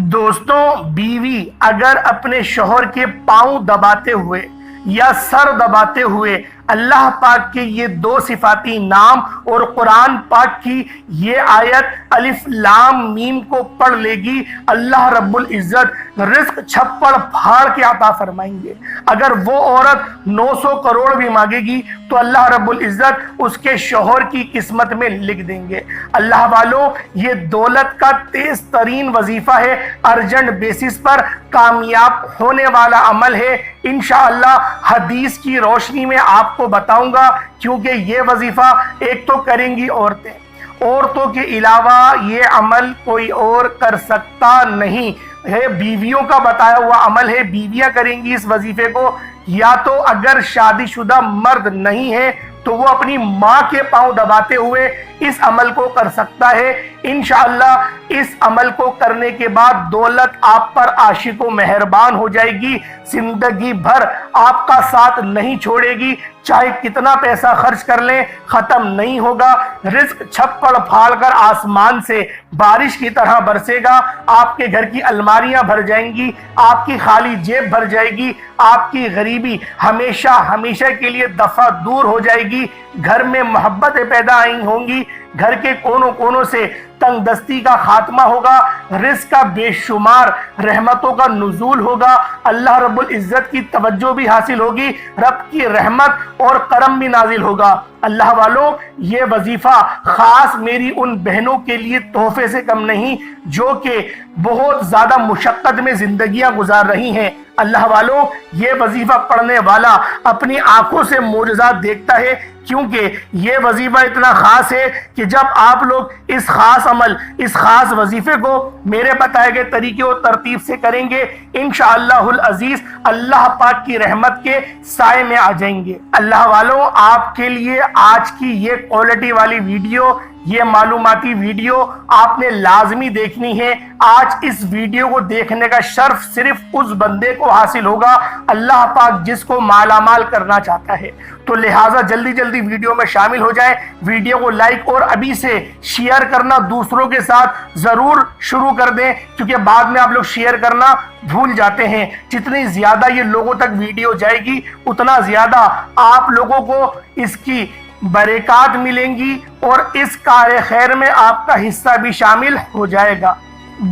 دوستوں، بیوی اگر اپنے شوہر کے پاؤں دباتے ہوئے یا سر دباتے ہوئے اللہ پاک کے یہ دو صفاتی نام اور قرآن پاک کی یہ آیت الف لام میم کو پڑھ لے گی، اللہ رب العزت رزق چھپڑ پھاڑ کے عطا فرمائیں گے۔ اگر وہ عورت 900 کروڑ بھی مانگے گی تو اللہ رب العزت اس کے شوہر کی قسمت میں لکھ دیں گے۔ اللہ والوں، یہ دولت کا تیز ترین وظیفہ ہے، ارجنٹ بیسس پر کامیاب ہونے والا عمل ہے۔ انشاءاللہ حدیث کی روشنی میں آپ کو بتاؤں گا، کیونکہ یہ وظیفہ ایک تو کریں گی عورتیں، عورتوں کے علاوہ یہ عمل کوئی اور کر سکتا نہیں ہے، بیویوں کا بتایا ہوا عمل ہے، بیویاں کریں گی اس وظیفے کو۔ یا تو اگر شادی شدہ مرد نہیں ہے تو وہ اپنی ماں کے پاؤں دباتے ہوئے اس عمل کو کر سکتا ہے۔ انشاءاللہ اس عمل کو کرنے کے بعد دولت آپ پر عاشق و مہربان ہو جائے گی، زندگی بھر آپ کا ساتھ نہیں چھوڑے گی، چاہے کتنا پیسہ خرچ کر لیں ختم نہیں ہوگا۔ رزق چھپڑ پھاڑ کر آسمان سے بارش کی طرح برسے گا، آپ کے گھر کی الماریاں بھر جائیں گی، آپ کی خالی جیب بھر جائے گی، آپ کی غریبی ہمیشہ ہمیشہ کے لیے دفع دور ہو جائے گی، گھر میں محبتیں پیدا آئی ہوں گی، گھر کے کونوں کونوں سے تنگ دستی کا خاتمہ ہوگا، رزق کا بے شمار رحمتوں کا نزول ہوگا، اللہ رب العزت کی توجہ بھی حاصل ہوگی، رب کی رحمت اور کرم بھی نازل ہوگا۔ اللہ والوں، یہ وظیفہ خاص میری ان بہنوں کے لیے تحفے سے کم نہیں جو کہ بہت زیادہ مشقت میں زندگیاں گزار رہی ہیں۔ اللہ والوں، یہ وظیفہ پڑھنے والا اپنی آنکھوں سے معجزات دیکھتا ہے، کیونکہ یہ وظیفہ اتنا خاص ہے کہ جب آپ لوگ اس خاص عمل، اس خاص وظیفے کو میرے بتائے گئے طریقے اور ترتیب سے کریں گے، انشاءاللہ العزیز اللہ پاک کی رحمت کے سائے میں آ جائیں گے۔ اللہ والوں، آپ کے لیے آج کی یہ کوالٹی والی ویڈیو، یہ معلوماتی ویڈیو آپ نے لازمی دیکھنی ہے۔ آج اس ویڈیو کو دیکھنے کا شرف صرف اس بندے کو حاصل ہوگا اللہ پاک جس کو مالا مال کرنا چاہتا ہے، تو لہٰذا جلدی جلدی ویڈیو میں شامل ہو جائیں، ویڈیو کو لائک اور ابھی سے شیئر کرنا دوسروں کے ساتھ ضرور شروع کر دیں، کیونکہ بعد میں آپ لوگ شیئر کرنا بھول جاتے ہیں۔ جتنی زیادہ یہ لوگوں تک ویڈیو جائے گی اتنا زیادہ آپ لوگوں کو اس کی برکات ملیں گی اور اس کار خیر میں آپ کا حصہ بھی شامل ہو جائے گا۔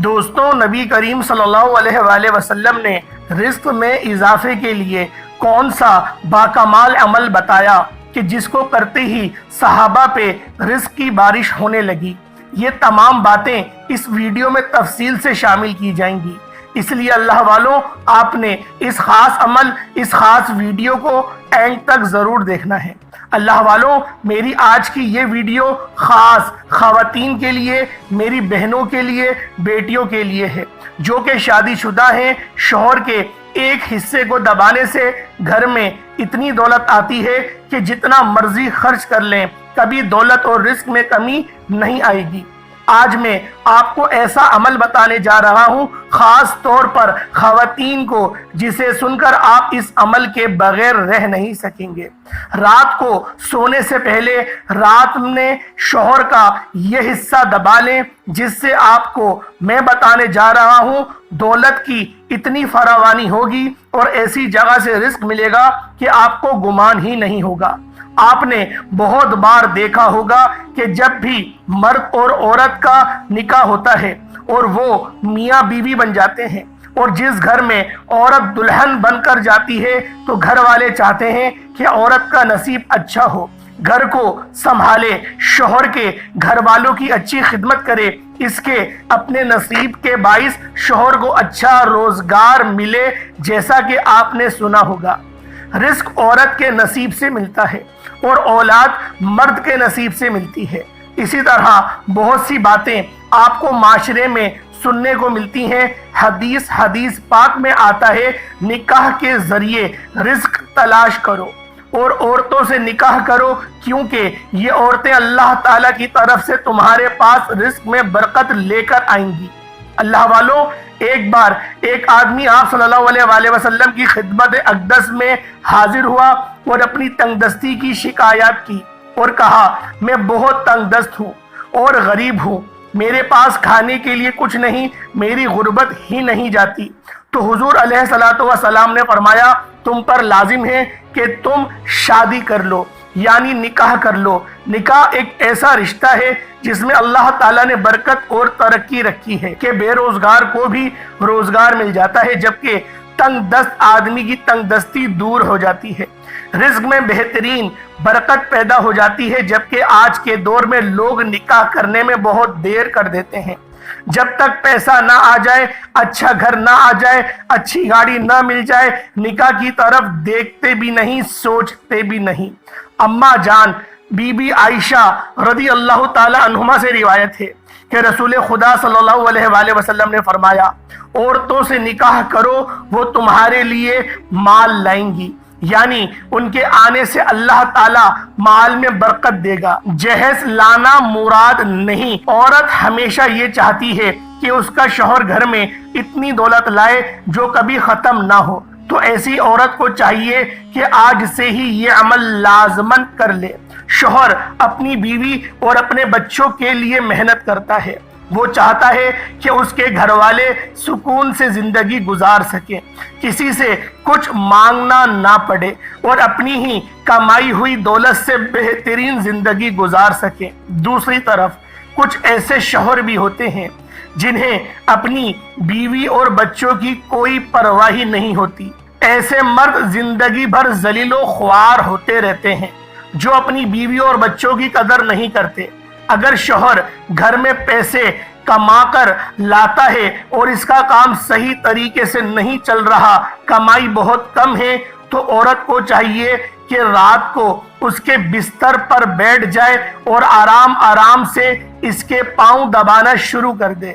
دوستوں، نبی کریم صلی اللہ علیہ وآلہ وسلم نے رزق میں اضافے کے لیے کون سا باکمال عمل بتایا کہ جس کو کرتے ہی صحابہ پہ رزق کی بارش ہونے لگی۔ یہ تمام باتیں اس ویڈیو میں تفصیل سے شامل کی جائیں گی، اس لیے اللہ والوں، آپ نے اس خاص عمل، اس خاص ویڈیو کو اینڈ تک ضرور دیکھنا ہے۔ اللہ والوں، میری آج کی یہ ویڈیو خاص خواتین کے لیے، میری بہنوں کے لیے، بیٹیوں کے لیے ہے جو کہ شادی شدہ ہیں۔ شوہر کے ایک حصے کو دبانے سے گھر میں اتنی دولت آتی ہے کہ جتنا مرضی خرچ کر لیں کبھی دولت اور رزق میں کمی نہیں آئے گی۔ آج میں آپ کو ایسا عمل بتانے جا رہا ہوں خاص طور پر خواتین کو، جسے سن کر آپ اس عمل کے بغیر رہ نہیں سکیں گے۔ رات کو سونے سے پہلے رات میں شوہر کا یہ حصہ دبا لیں، جس سے آپ کو میں بتانے جا رہا ہوں دولت کی اتنی فراوانی ہوگی اور ایسی جگہ سے رزق ملے گا کہ آپ کو گمان ہی نہیں ہوگا۔ آپ نے بہت بار دیکھا ہوگا کہ جب بھی مرد اور عورت کا نکاح ہوتا ہے اور وہ میاں بیوی بن جاتے ہیں، اور جس گھر میں عورت دلہن بن کر جاتی ہے تو گھر والے چاہتے ہیں کہ عورت کا نصیب اچھا ہو، گھر کو سنبھالے، شوہر کے گھر والوں کی اچھی خدمت کرے، اس کے اپنے نصیب کے باعث شوہر کو اچھا روزگار ملے۔ جیسا کہ آپ نے سنا ہوگا، رزق عورت کے نصیب سے ملتا ہے اور اولاد مرد کے نصیب سے ملتی ہے۔ اسی طرح بہت سی باتیں آپ کو معاشرے میں سننے کو ملتی ہیں۔ حدیث پاک میں آتا ہے، نکاح کے ذریعے رزق تلاش کرو اور عورتوں سے نکاح کرو، کیونکہ یہ عورتیں اللہ تعالیٰ کی طرف سے تمہارے پاس رزق میں برکت لے کر آئیں گی۔ اللہ والوں، ایک بار ایک آدمی آپ صلی اللہ علیہ وآلہ وسلم کی خدمت اقدس میں حاضر ہوا اور اپنی تنگ دستی کی شکایت کی اور کہا، میں بہت تنگ دست ہوں اور غریب ہوں، میرے پاس کھانے کے لیے کچھ نہیں، میری غربت ہی نہیں جاتی۔ تو حضور علیہ الصلوۃ والسلام نے فرمایا تم پر لازم ہے کہ تم شادی کر لو، یعنی نکاح کر لو۔ نکاح ایک ایسا رشتہ ہے جس میں اللہ تعالیٰ نے برکت اور ترقی رکھی ہے کہ بے روزگار کو بھی روزگار مل جاتا ہے، جبکہ تنگ دست آدمی کی تنگ دستی دور ہو جاتی ہے۔ رزق میں بہترین برکت پیدا ہو جاتی ہے، جبکہ آج کے دور میں لوگ نکاح کرنے میں بہت دیر کر دیتے ہیں۔ جب تک پیسہ نہ آ جائے، اچھا گھر نہ آ جائے، اچھی گاڑی نہ مل جائے، نکاح کی طرف دیکھتے بھی نہیں، سوچتے بھی نہیں۔ اماں جان بی بی عائشہ رضی اللہ تعالی عنہما سے روایت ہے کہ رسول خدا صلی اللہ علیہ وآلہ وسلم نے فرمایا عورتوں سے نکاح کرو، وہ تمہارے لیے مال لائیں گی، یعنی ان کے آنے سے اللہ تعالیٰ مال میں برکت دے گا۔ جہیز لانا مراد نہیں، عورت ہمیشہ یہ چاہتی ہے کہ اس کا شوہر گھر میں اتنی دولت لائے جو کبھی ختم نہ ہو، تو ایسی عورت کو چاہیے کہ آج سے ہی یہ عمل لازمن کر لے۔ شوہر اپنی بیوی اور اپنے بچوں کے لیے محنت کرتا ہے، وہ چاہتا ہے کہ اس کے گھر والے سکون سے زندگی گزار سکیں، کسی سے کچھ مانگنا نہ پڑے اور اپنی ہی کمائی ہوئی دولت سے بہترین زندگی گزار سکیں۔ دوسری طرف کچھ ایسے شوہر بھی ہوتے ہیں جنہیں اپنی بیوی اور بچوں کی کوئی پرواہ نہیں ہوتی۔ ایسے مرد زندگی بھر ذلیل و خوار ہوتے رہتے ہیں جو اپنی بیوی اور بچوں کی قدر نہیں کرتے۔ اگر شوہر گھر میں پیسے کما کر لاتا ہے اور اس کا کام صحیح طریقے سے نہیں چل رہا، کمائی بہت کم ہے، تو عورت کو چاہیے کہ رات کو اس کے بستر پر بیٹھ جائے اور آرام آرام سے اس کے پاؤں دبانا شروع کر دے۔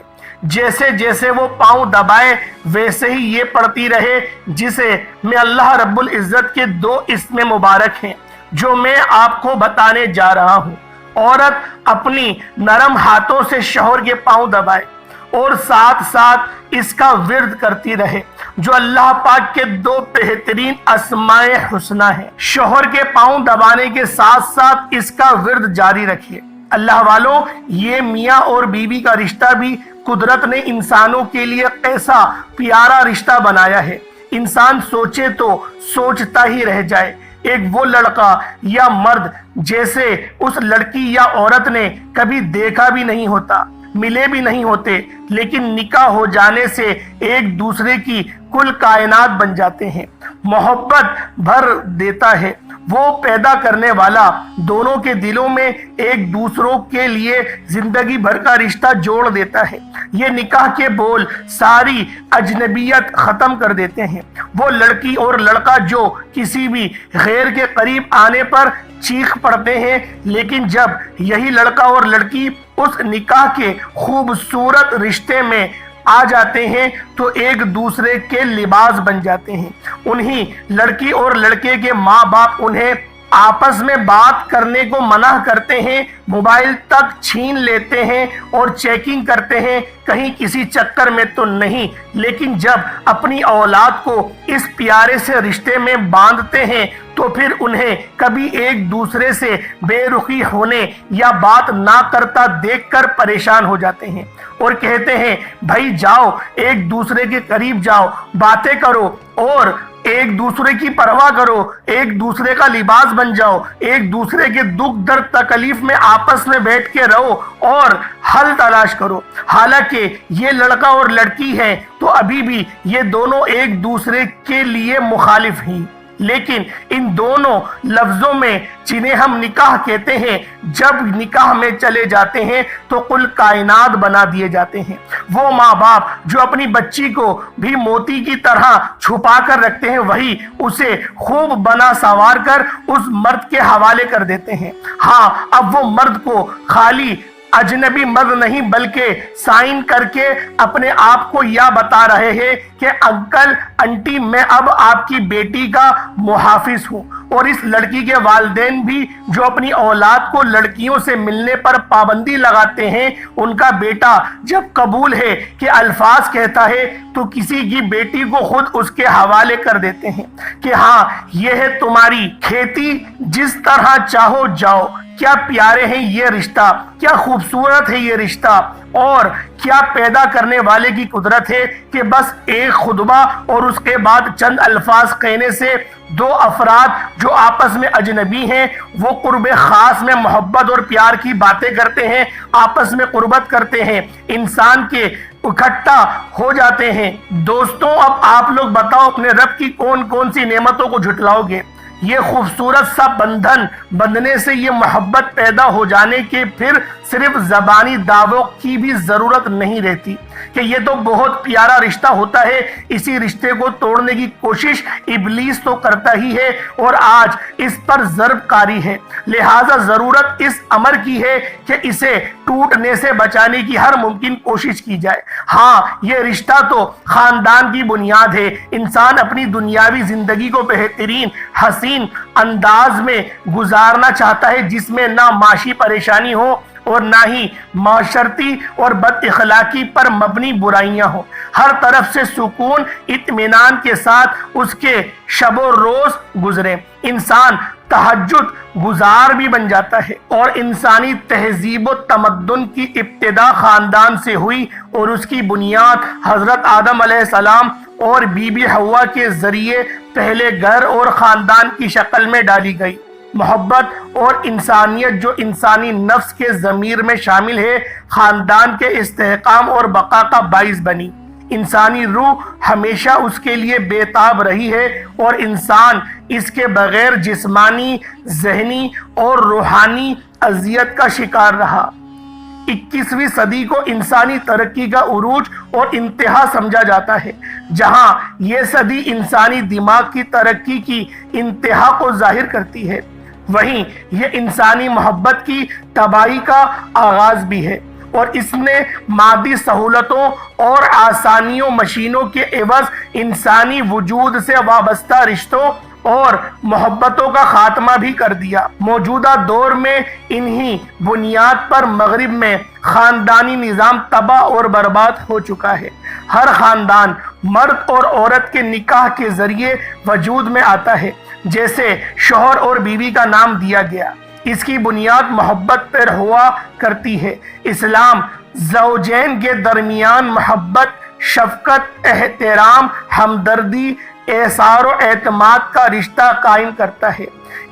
جیسے جیسے وہ پاؤں دبائے ویسے ہی یہ پڑھتی رہے، جسے میں اللہ رب العزت کے 2 اسم مبارک ہیں جو میں آپ کو بتانے جا رہا ہوں۔ عورت اپنی نرم ہاتھوں سے شوہر کے پاؤں دبائے اور ساتھ ساتھ اس کا ورد کرتی رہے، جو اللہ پاک کے 2 بہترین اسماء حسنہ ہیں۔ شوہر کے پاؤں دبانے کے ساتھ ساتھ اس کا ورد جاری رکھیے۔ اللہ والوں، یہ میاں اور بیوی کا رشتہ بھی قدرت نے انسانوں کے لیے ایسا پیارا رشتہ بنایا ہے، انسان سوچے تو سوچتا ہی رہ جائے۔ ایک وہ لڑکا یا مرد جیسے اس لڑکی یا عورت نے کبھی دیکھا بھی نہیں ہوتا، ملے بھی نہیں ہوتے، لیکن نکاح ہو جانے سے ایک دوسرے کی کل کائنات بن جاتے ہیں، محبت بھر دیتا ہے۔ وہ پیدا کرنے والا دونوں کے دلوں میں ایک دوسروں کے لیے زندگی بھر کا رشتہ جوڑ دیتا ہے۔ یہ نکاح کے بول ساری اجنبیت ختم کر دیتے ہیں۔ وہ لڑکی اور لڑکا جو کسی بھی غیر کے قریب آنے پر چیخ پڑتے ہیں، لیکن جب یہی لڑکا اور لڑکی اس نکاح کے خوبصورت رشتے میں آ جاتے ہیں تو ایک دوسرے کے لباس بن جاتے ہیں۔ انہی لڑکی اور لڑکے کے ماں باپ انہیں آپس میں بات کرنے کو منع کرتے ہیں، موبائل تک چھین لیتے ہیں اور چیکنگ کرتے ہیں، کہیں کسی چکر میں تو نہیں، لیکن جب اپنی اولاد کو اس پیارے سے رشتے میں باندھتے ہیں تو پھر انہیں کبھی ایک دوسرے سے بے رخی ہونے یا بات نہ کرتا دیکھ کر پریشان ہو جاتے ہیں اور کہتے ہیں بھائی جاؤ، ایک دوسرے کے قریب جاؤ، باتیں کرو اور ایک دوسرے کی پرواہ کرو، ایک دوسرے کا لباس بن جاؤ، ایک دوسرے کے دکھ درد تکلیف میں آپس میں بیٹھ کے رہو اور حل تلاش کرو۔ حالانکہ یہ لڑکا اور لڑکی ہے تو ابھی بھی یہ دونوں ایک دوسرے کے لیے مخالف ہیں، لیکن ان دونوں لفظوں میں جنہیں ہم نکاح کہتے ہیں، جب نکاح میں چلے جاتے ہیں تو کل کائنات بنا دیے جاتے ہیں۔ وہ ماں باپ جو اپنی بچی کو بھی موتی کی طرح چھپا کر رکھتے ہیں، وہی اسے خوب بنا سنوار کر اس مرد کے حوالے کر دیتے ہیں۔ ہاں، اب وہ مرد کو خالی اجنبی مرد نہیں بلکہ سائن کر کے اپنے آپ کو یہ بتا رہے ہیں کہ انکل انٹی میں اب آپ کی بیٹی کا محافظ ہوں۔ اور اس لڑکی کے والدین بھی جو اپنی اولاد کو لڑکیوں سے ملنے پر پابندی لگاتے ہیں، ان کا بیٹا جب قبول ہے کہ الفاظ کہتا ہے تو کسی کی بیٹی کو خود اس کے حوالے کر دیتے ہیں کہ ہاں یہ ہے تمہاری کھیتی، جس طرح چاہو جاؤ، کیا پیارے ہیں یہ رشتہ، کیا خوبصورت ہے یہ رشتہ، اور کیا پیدا کرنے والے کی قدرت ہے کہ بس ایک خطبہ اور اس کے بعد چند الفاظ کہنے سے دو افراد جو آپس میں اجنبی ہیں وہ قرب خاص میں محبت اور پیار کی باتیں کرتے ہیں، آپس میں قربت کرتے ہیں، انسان کے اکٹھا ہو جاتے ہیں۔ دوستوں، اب آپ لوگ بتاؤ اپنے رب کی کون کون سی نعمتوں کو جھٹلاؤ گے؟ یہ خوبصورت سا بندھن بندھنے سے یہ محبت پیدا ہو جانے کے پھر صرف زبانی دعووں کی بھی ضرورت نہیں رہتی کہ یہ تو بہت پیارا رشتہ ہوتا ہے۔ اسی رشتے کو توڑنے کی کوشش ابلیس تو کرتا ہی ہے اور آج اس پر ضرب کاری ہے، لہٰذا ضرورت اس امر کی ہے کہ اسے ٹوٹنے سے بچانے کی ہر ممکن کوشش کی جائے۔ ہاں، یہ رشتہ تو خاندان کی بنیاد ہے۔ انسان اپنی دنیاوی زندگی کو بہترین حسین انداز میں گزارنا چاہتا ہے جس میں نہ معاشی پریشانی ہو اور نہ ہی معاشرتی اور بد اخلاقی پر مبنی برائیاں ہوں۔ ہر طرف سے سکون اطمینان کے ساتھ اس کے شب و روز گزرے۔ انسان تہجد گزار بھی بن جاتا ہے، اور انسانی تہذیب و تمدن کی ابتدا خاندان سے ہوئی اور اس کی بنیاد حضرت آدم علیہ السلام اور بی بی حوا کے ذریعے پہلے گھر اور خاندان کی شکل میں ڈالی گئی۔ محبت اور انسانیت جو انسانی نفس کے ضمیر میں شامل ہے، خاندان کے استحکام اور بقا کا باعث بنی۔ انسانی روح ہمیشہ اس کے لیے بے تاب رہی ہے اور انسان اس کے بغیر جسمانی، ذہنی اور روحانی اذیت کا شکار رہا۔ 21ویں صدی کو انسانی ترقی کا عروج اور انتہا سمجھا جاتا ہے، جہاں یہ صدی انسانی دماغ کی ترقی کی انتہا کو ظاہر کرتی ہے، وہیں یہ انسانی محبت کی تباہی کا آغاز بھی ہے، اور اس نے مادی سہولتوں اور آسانیوں مشینوں کے عوض انسانی وجود سے وابستہ رشتوں اور محبتوں کا خاتمہ بھی کر دیا۔ موجودہ دور میں انہی بنیاد پر مغرب میں خاندانی نظام تباہ اور برباد ہو چکا ہے۔ ہر خاندان مرد اور عورت کے نکاح کے ذریعے وجود میں آتا ہے، جیسے شوہر اور بیوی کا نام دیا گیا۔ اس کی بنیاد محبت پر ہوا کرتی ہے۔ اسلام زوجین کے درمیان محبت، شفقت، احترام، ہمدردی، احسار و اعتماد کا رشتہ قائم کرتا ہے۔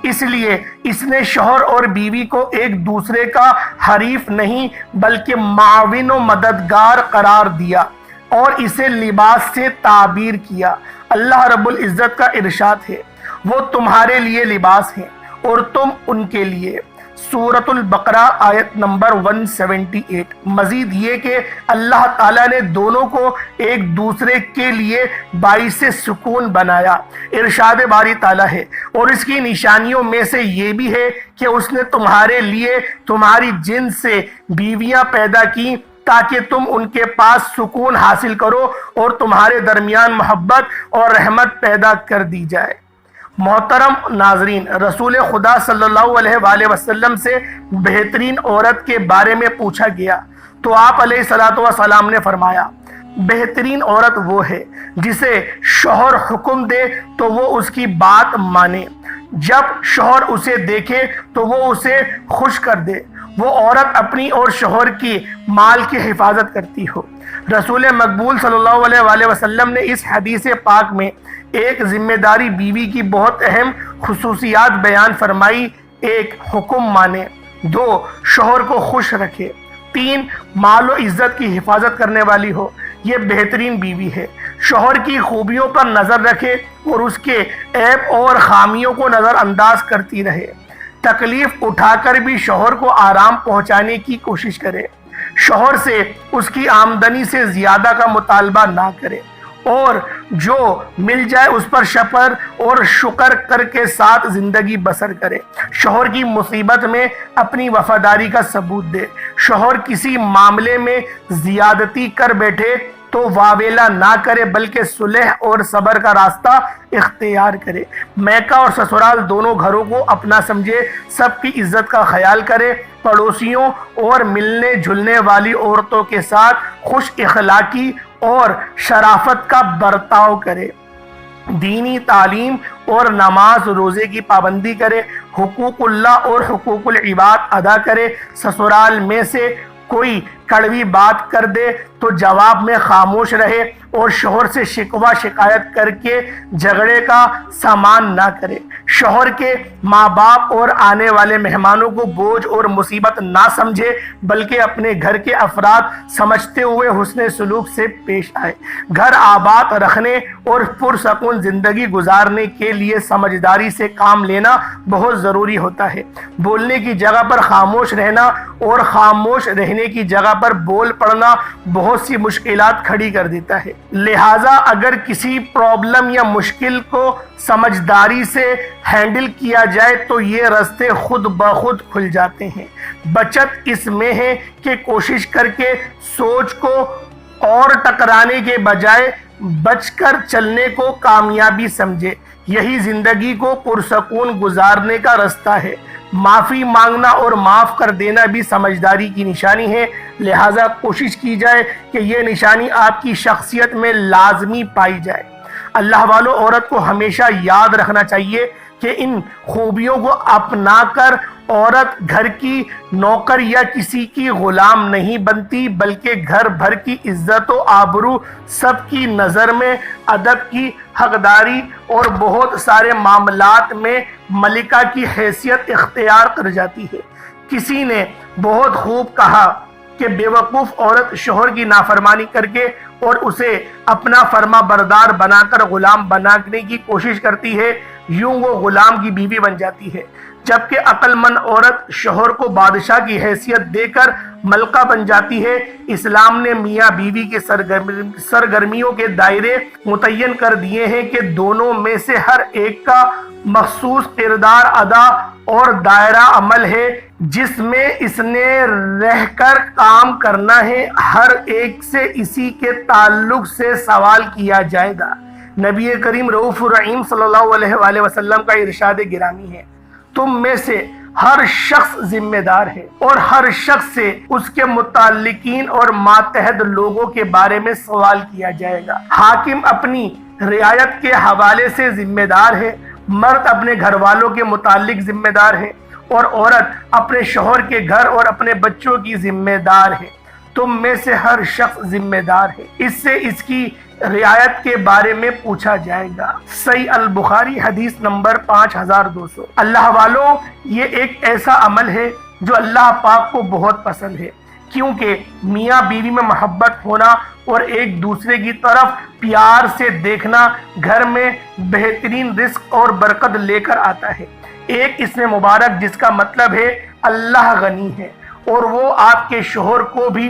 اس لیے اس نے شوہر اور بیوی کو ایک دوسرے کا حریف نہیں بلکہ معاون و مددگار قرار دیا اور اسے لباس سے تعبیر کیا۔ اللہ رب العزت کا ارشاد ہے، وہ تمہارے لیے لباس ہیں اور تم ان کے لیے۔ سورۃ البقرہ آیت نمبر 178۔ مزید یہ کہ اللہ تعالیٰ نے دونوں کو ایک دوسرے کے لیے باعث سکون بنایا۔ ارشاد باری تعالیٰ ہے، اور اس کی نشانیوں میں سے یہ بھی ہے کہ اس نے تمہارے لیے تمہاری جنس سے بیویاں پیدا کی تاکہ تم ان کے پاس سکون حاصل کرو اور تمہارے درمیان محبت اور رحمت پیدا کر دی جائے۔ محترم ناظرین، رسول خدا صلی اللہ علیہ وآلہ وسلم سے بہترین عورت کے بارے میں پوچھا گیا تو آپ علیہ الصلوۃ والسلام نے فرمایا، بہترین عورت وہ ہے جسے شوہر حکم دے تو وہ اس کی بات مانے، جب شوہر اسے دیکھے تو وہ اسے خوش کر دے، وہ عورت اپنی اور شوہر کی مال کی حفاظت کرتی ہو۔ رسول مقبول صلی اللہ علیہ وآلہ وسلم نے اس حدیث پاک میں ایک ذمہ داری بیوی کی بہت اہم خصوصیات بیان فرمائی۔ 1، حکم مانے۔ 2، شوہر کو خوش رکھے۔ 3، مال و عزت کی حفاظت کرنے والی ہو، یہ بہترین بیوی ہے۔ شوہر کی خوبیوں پر نظر رکھے اور اس کے عیب اور خامیوں کو نظر انداز کرتی رہے، تکلیف اٹھا کر بھی شوہر کو آرام پہنچانے کی کوشش کرے، شوہر سے اس کی آمدنی سے زیادہ کا مطالبہ نہ کرے، اور جو مل جائے اس پر شکر اور شکر کر کے ساتھ زندگی بسر کرے۔ شوہر کی مصیبت میں اپنی وفاداری کا ثبوت دے۔ شوہر کسی معاملے میں زیادتی کر بیٹھے تو واویلا نہ کرے بلکہ صلح اور صبر کا راستہ اختیار کرے۔ میکہ اور سسرال دونوں گھروں کو اپنا سمجھے، سب کی عزت کا خیال کرے، پڑوسیوں اور ملنے جلنے والی عورتوں کے ساتھ خوش اخلاقی اور شرافت کا برتاؤ کرے، دینی تعلیم اور نماز روزے کی پابندی کرے، حقوق اللہ اور حقوق العباد ادا کرے۔ سسرال میں سے کوئی کڑوی بات کر دے تو جواب میں خاموش رہے اور شوہر سے شکوہ شکایت کر کے جھگڑے کا سامان نہ کرے۔ شوہر کے ماں باپ اور آنے والے مہمانوں کو بوجھ اور مصیبت نہ سمجھے بلکہ اپنے گھر کے افراد سمجھتے ہوئے حسن سلوک سے پیش آئے۔ گھر آباد رکھنے اور پرسکون زندگی گزارنے کے لیے سمجھداری سے کام لینا بہت ضروری ہوتا ہے۔ بولنے کی جگہ پر خاموش رہنا اور خاموش رہنے کی جگہ پر بول پڑنا بہت سی مشکلات کھڑی کر دیتا ہے۔ لہٰذا اگر کسی پرابلم یا مشکل کو سمجھداری سے ہینڈل کیا جائے تو یہ راستے خود بخود کھل جاتے ہیں۔ بچت اس میں ہے کہ کوشش کر کے سوچ کو اور ٹکرانے کے بجائے بچ کر چلنے کو کامیابی سمجھے۔ یہی زندگی کو پرسکون گزارنے کا راستہ ہے۔ معافی مانگنا اور معاف کر دینا بھی سمجھداری کی نشانی ہے، لہٰذا کوشش کی جائے کہ یہ نشانی آپ کی شخصیت میں لازمی پائی جائے۔ اللہ والوں، عورت کو ہمیشہ یاد رکھنا چاہیے کہ ان خوبیوں کو اپنا کر عورت گھر کی نوکر یا کسی کی غلام نہیں بنتی بلکہ گھر بھر کی عزت و آبرو، سب کی نظر میں ادب کی حقداری اور بہت سارے معاملات میں ملکہ کی حیثیت اختیار کر جاتی ہے۔ کسی نے بہت خوب کہا کہ بیوقوف عورت شوہر کی نافرمانی کر کے اور اسے اپنا فرما بردار بنا کر غلام بنانے کی کوشش کرتی ہے، یوں وہ غلام کی بیوی بن جاتی ہے، جبکہ عقل مند عورت شوہر کو بادشاہ کی حیثیت دے کر ملکہ بن جاتی ہے۔ اسلام نے میاں بیوی کے سرگرمیوں کے دائرے متعین کر دیے ہیں کہ دونوں میں سے ہر ایک کا مخصوص کردار ادا اور دائرہ عمل ہے جس میں اس نے رہ کر کام کرنا ہے۔ ہر ایک سے اسی کے تعلق سے سوال کیا جائے گا۔ نبی کریم رؤوف الرحیم صلی اللہ علیہ وآلہ وسلم کا ارشاد گرامی ہے، تم میں سے ہر شخص ذمہ دار ہے اور ہر شخص سے اس کے متعلقین اور ماتحت لوگوں کے بارے میں سوال کیا جائے گا۔ حاکم اپنی رعایت کے حوالے سے ذمہ دار ہے، مرد اپنے گھر والوں کے متعلق ذمہ دار ہے اور عورت اپنے شوہر کے گھر اور اپنے بچوں کی ذمہ دار ہے۔ تم میں سے ہر شخص ذمہ دار ہے، اس سے اس کی رعایت کے بارے میں پوچھا جائے گا۔ صحیح البخاری حدیث نمبر 5200۔ اللہ والوں، یہ ایک ایسا عمل ہے جو اللہ پاک کو بہت پسند ہے، کیونکہ میاں بیوی میں محبت ہونا اور ایک دوسرے کی طرف پیار سے دیکھنا گھر میں بہترین رزق اور برکت لے کر آتا ہے۔ ایک اسم مبارک جس کا مطلب ہے اللہ غنی ہے اور وہ آپ کے شوہر کو بھی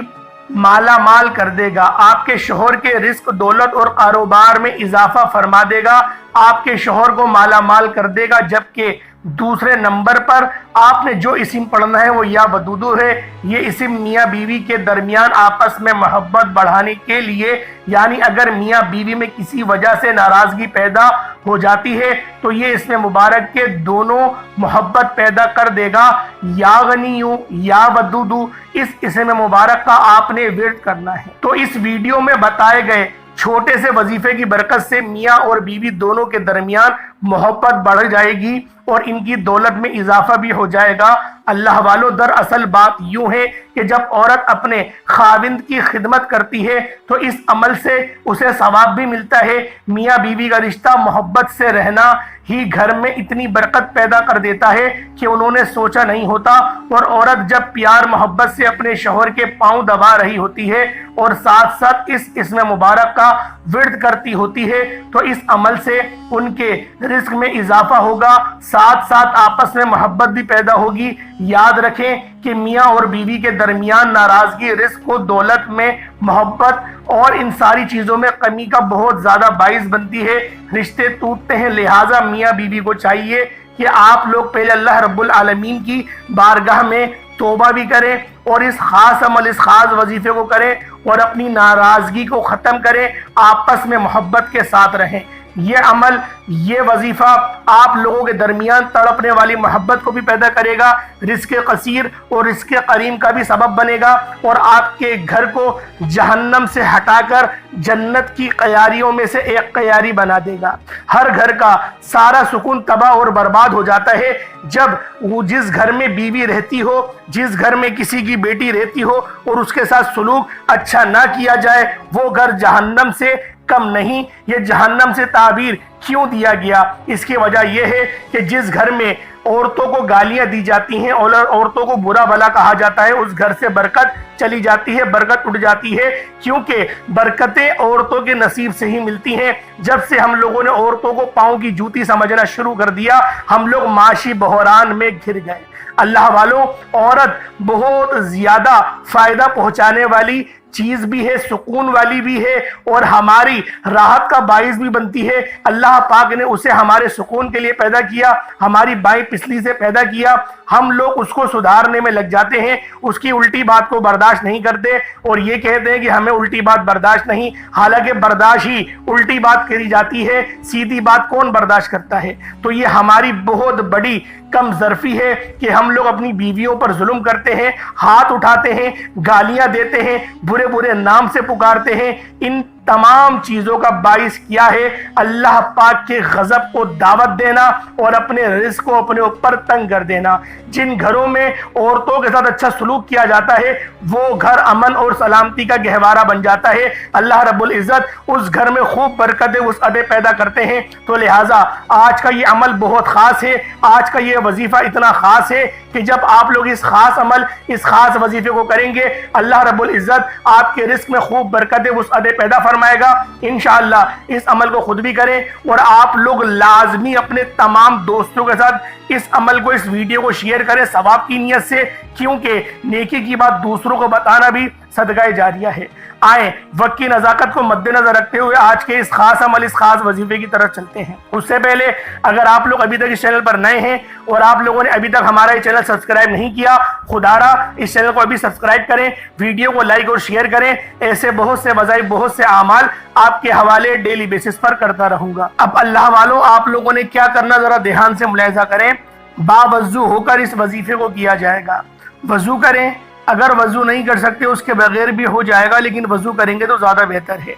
مالا مال کر دے گا، آپ کے شوہر کے رزق، دولت اور کاروبار میں اضافہ فرما دے گا، آپ کے شوہر کو مالا مال کر دے گا۔ جبکہ دوسرے نمبر پر آپ نے جو اسم پڑھنا ہے وہ یا ودودو ہے۔ یہ اسم میاں بیوی کے درمیان آپس میں محبت بڑھانے کے لیے، یعنی اگر میاں بیوی میں کسی وجہ سے ناراضگی پیدا ہو جاتی ہے تو یہ اسم مبارک کے دونوں محبت پیدا کر دے گا۔ یا غنیو یا ودودو، اس اسم مبارک کا آپ نے ورد کرنا ہے۔ تو اس ویڈیو میں بتائے گئے چھوٹے سے وظیفے کی برکت سے میاں اور بیوی دونوں کے درمیان محبت بڑھ جائے گی اور ان کی دولت میں اضافہ بھی ہو جائے گا۔ اللہ والوں، دراصل بات یوں ہے کہ جب عورت اپنے خاوند کی خدمت کرتی ہے تو اس عمل سے اسے ثواب بھی ملتا ہے۔ میاں بیوی کا رشتہ محبت سے رہنا ہی گھر میں اتنی برکت پیدا کر دیتا ہے کہ انہوں نے سوچا نہیں ہوتا، اور عورت جب پیار محبت سے اپنے شوہر کے پاؤں دبا رہی ہوتی ہے اور ساتھ ساتھ اس اسم مبارک کا ورد کرتی ہوتی ہے تو اس عمل سے ان کے رزق میں اضافہ ہوگا، ساتھ ساتھ آپس میں محبت بھی پیدا ہوگی۔ یاد رکھیں کہ میاں اور بیوی کے درمیان ناراضگی رزق و دولت میں، محبت اور ان ساری چیزوں میں کمی کا بہت زیادہ باعث بنتی ہے، رشتے ٹوٹتے ہیں۔ لہٰذا میاں بیوی کو چاہیے کہ آپ لوگ پہلے اللہ رب العالمین کی بارگاہ میں توبہ بھی کریں اور اس خاص عمل، اس خاص وظیفے کو کریں اور اپنی ناراضگی کو ختم کریں، آپس میں محبت کے ساتھ رہیں۔ یہ عمل، یہ وظیفہ آپ لوگوں کے درمیان تڑپنے والی محبت کو بھی پیدا کرے گا، رزق قصیر اور رزق کریم کا بھی سبب بنے گا، اور آپ کے گھر کو جہنم سے ہٹا کر جنت کی قیاریوں میں سے ایک قیاری بنا دے گا۔ ہر گھر کا سارا سکون تباہ اور برباد ہو جاتا ہے جب وہ جس گھر میں بیوی رہتی ہو، جس گھر میں کسی کی بیٹی رہتی ہو اور اس کے ساتھ سلوک اچھا نہ کیا جائے، وہ گھر جہنم سے کم نہیں۔ یہ جہنم سے تعبیر کیوں دیا گیا؟ اس کی وجہ یہ ہے کہ جس گھر میں عورتوں کو گالیاں دی جاتی ہیں اور عورتوں کو برا بھلا کہا جاتا ہے، اس گھر سے برکت چلی جاتی ہے، برکت اٹھ جاتی ہے، کیونکہ برکتیں عورتوں کے نصیب سے ہی ملتی ہیں۔ جب سے ہم لوگوں نے عورتوں کو پاؤں کی جوتی سمجھنا شروع کر دیا، ہم لوگ معاشی بحران میں گر گئے۔ اللہ والوں، عورت بہت زیادہ فائدہ پہنچانے والی چیز بھی ہے، سکون والی بھی ہے، اور ہماری راحت کا باعث بھی بنتی ہے۔ اللہ پاک نے اسے ہمارے سکون کے لیے پیدا کیا، ہماری بائیں پسلی سے پیدا کیا۔ ہم لوگ اس کو سدھارنے میں لگ جاتے ہیں، اس کی الٹی بات کو برداشت نہیں کرتے اور یہ کہتے ہیں کہ ہمیں الٹی بات برداشت نہیں، حالانکہ برداشت ہی الٹی بات کری جاتی ہے، سیدھی بات کون برداشت کرتا ہے؟ تو یہ ہماری بہت بڑی کم ظرفی ہے کہ ہم لوگ اپنی بیویوں پر ظلم کرتے ہیں، ہاتھ اٹھاتے ہیں، گالیاں دیتے ہیں، برے برے نام سے پکارتے ہیں۔ ان تمام چیزوں کا باعث کیا ہے؟ اللہ پاک کے غضب کو دعوت دینا اور اپنے رزق کو اپنے اوپر تنگ کر دینا۔ جن گھروں میں عورتوں کے ساتھ اچھا سلوک کیا جاتا ہے، وہ گھر امن اور سلامتی کا گہوارہ بن جاتا ہے۔ اللہ رب العزت اس گھر میں خوب برکتیں وسعتیں پیدا کرتے ہیں۔ تو لہٰذا آج کا یہ عمل بہت خاص ہے، آج کا یہ وظیفہ اتنا خاص ہے کہ جب آپ لوگ اس خاص عمل، اس خاص وظیفے کو کریں گے، اللہ رب العزت آپ کے رزق میں خوب برکتیں وسعتیں پیدا فرمائے گا۔ انشاءاللہ اس عمل کو خود بھی کریں، اور آپ لوگ لازمی اپنے تمام دوستوں کے ساتھ اس عمل کو، اس ویڈیو کو شیئر کریں ثواب کی نیت سے، کیونکہ نیکی کی بات دوسروں کو بتانا بھی صدقہ جاریہ ہے۔ آئیں وقت کی نزاکت کو مد نظر رکھتے ہوئے آج کے اس خاص عمل، اس خاص وظیفے کی طرف چلتے ہیں۔ اس سے پہلے اگر آپ لوگ ابھی تک اس چینل پر نئے ہیں اور آپ لوگوں نے ابھی تک ہمارا یہ چینل سبسکرائب نہیں کیا، خدارا اس چینل کو ابھی سبسکرائب کریں، ویڈیو کو لائک اور شیئر کریں۔ ایسے بہت سے وظائف، بہت سے اعمال آپ کے حوالے ڈیلی بیسس پر کرتا رہوں گا۔ اب اللہ والوں، آپ لوگوں نے کیا کرنا ذرا دھیان سے ملاحظہ کریں۔ باوضو ہو کر اس وظیفے کو کیا جائے گا۔ وضو کریں، اگر وضو نہیں کر سکتے اس کے بغیر بھی ہو جائے گا، لیکن وضو کریں گے تو زیادہ بہتر ہے۔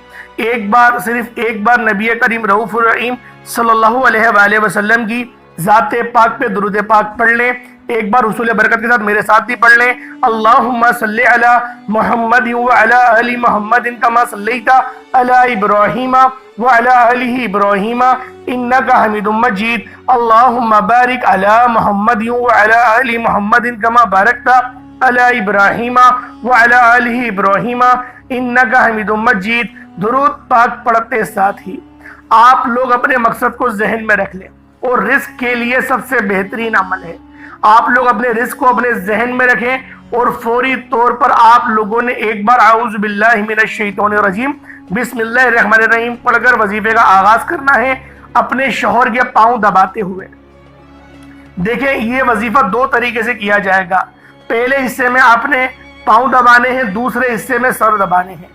ایک بار، صرف ایک بار نبی کریم رؤوف الرحیم صلی اللہ علیہ وآلہ وسلم کی ذات پاک پہ درود پاک پڑھ لیں۔ ایک بار حصول برکت کے ساتھ میرے ساتھ بھی پڑھ لیں۔ اللہم صلی علی محمد وعلی آل محمد کما صلیت علی ابراہیم وعلی آل ابراہیم انک حمید مجید۔ اللہم بارک علی محمد وعلی آل محمد کما بارکت علی ابراہیم وعلی آل ابراہیم انک حمید مجید۔ درود پاک پڑھتے ساتھ ہی آپ لوگ اپنے مقصد کو ذہن میں رکھ لیں، اور رزق کے لیے سب سے بہترین عمل ہے آپ لوگ اپنے رزق کو اپنے ذہن میں رکھیں، اور فوری طور پر آپ لوگوں نے ایک بار اعوذ باللہ من الشیطان الرجیم بسم اللہ الرحمن الرحیم پڑھ کر وظیفے کا آغاز کرنا ہے، اپنے شوہر کے پاؤں دباتے ہوئے۔ دیکھیں یہ وظیفہ دو طریقے سے کیا جائے گا۔ پہلے حصے میں آپ نے پاؤں دبانے ہیں، دوسرے حصے میں سر دبانے ہیں۔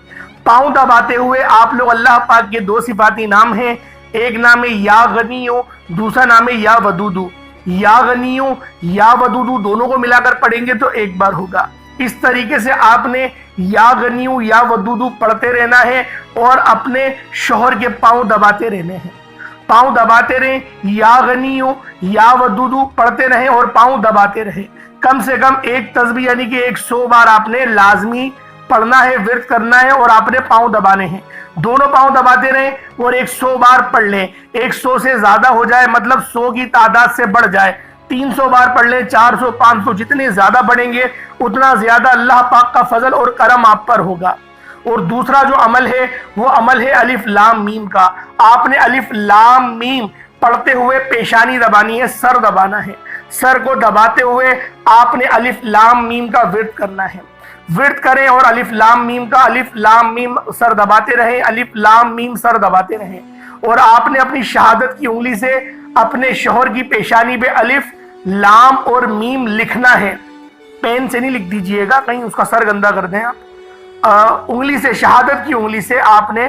پاؤں دباتے ہوئے آپ لوگ اللہ پاک کے دو صفاتی نام ہیں، ایک نام ہے یا غنیو، دوسرا نام ہے یا ودودو۔ یا غنیو، یا ودودو دونوں کو ملا کر پڑھیں گے تو ایک بار ہوگا۔ اس طریقے سے آپ نے یا غنیو یا ودودو پڑھتے رہنا ہے اور اپنے شوہر کے پاؤں دباتے رہنے ہیں۔ پاؤں دباتے رہیں، یا غنیو یا ودودو پڑھتے رہیں اور پاؤں دباتے رہیں۔ کم سے کم ایک تسبیح یعنی کہ 100 بار آپ نے لازمی پڑھنا ہے، ورد کرنا ہے، اور آپ نے پاؤں دبانے ہیں۔ دونوں پاؤں دباتے رہیں اور 100 بار پڑھ لیں۔ 100 سے زیادہ ہو جائے مطلب 100 کی تعداد سے بڑھ جائے، 300 بار پڑھ لیں، 400 500 جتنے زیادہ بڑھیں گے اتنا زیادہ اللہ پاک کا فضل اور کرم آپ پر ہوگا۔ اور دوسرا جو عمل ہے وہ عمل ہے الف لام میم کا۔ آپ نے الف لام میم پڑھتے ہوئے پیشانی دبانی ہے، سر دبانا ہے۔ سر کو دباتے ہوئے آپ نے الف لام میم کا ورد کرنا ہے۔ ورد کریں اور الف لام میم کا، الف لام میم سر دباتے رہیں، الف لام میم سر دباتے رہیں، اور آپ نے اپنی شہادت کی انگلی سے اپنے شوہر کی پیشانی پہ الف لام اور میم لکھنا ہے۔ پین سے نہیں لکھ دیجئے گا، کہیں اس کا سر گندا کر دیں آپ۔ انگلی سے، شہادت کی انگلی سے آپ نے